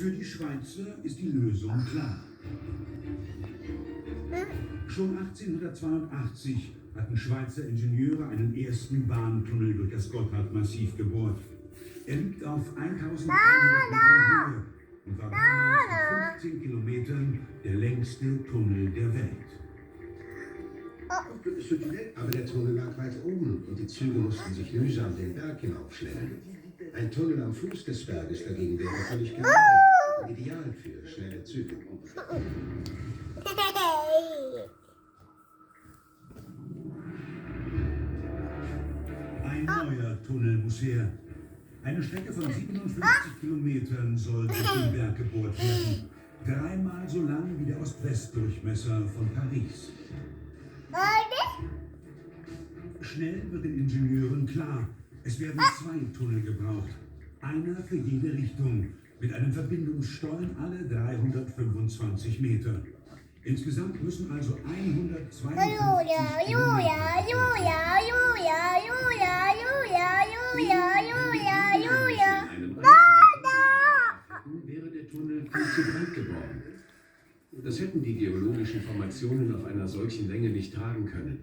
Für die Schweizer ist die Lösung klar. Schon 1882 hatten Schweizer Ingenieure einen ersten Bahntunnel durch das Gotthardmassiv gebohrt. Er liegt auf 1100 Metern Höhe und war damals mit 15 Kilometern der längste Tunnel der Welt. Aber der Tunnel lag weit oben und die Züge mussten sich mühsam den Berg hinaufschleppen. Ein Tunnel am Fuß des Berges dagegen wäre völlig gerade und ideal für schnelle Züge. Ein neuer Tunnel muss her. Eine Strecke von 57 Kilometern soll durch den Berg gebohrt werden. Dreimal so lang wie der Ost-West-Durchmesser von Paris. Schnell wird den Ingenieuren klar, es werden zwei Tunnel gebraucht. Einer für jede Richtung, mit einem Verbindungsstollen alle 325 Meter. Insgesamt müssen also 152 Wäre der Tunnel viel zu breit geworden. Das hätten die geologischen Formationen auf einer solchen Länge nicht tragen können.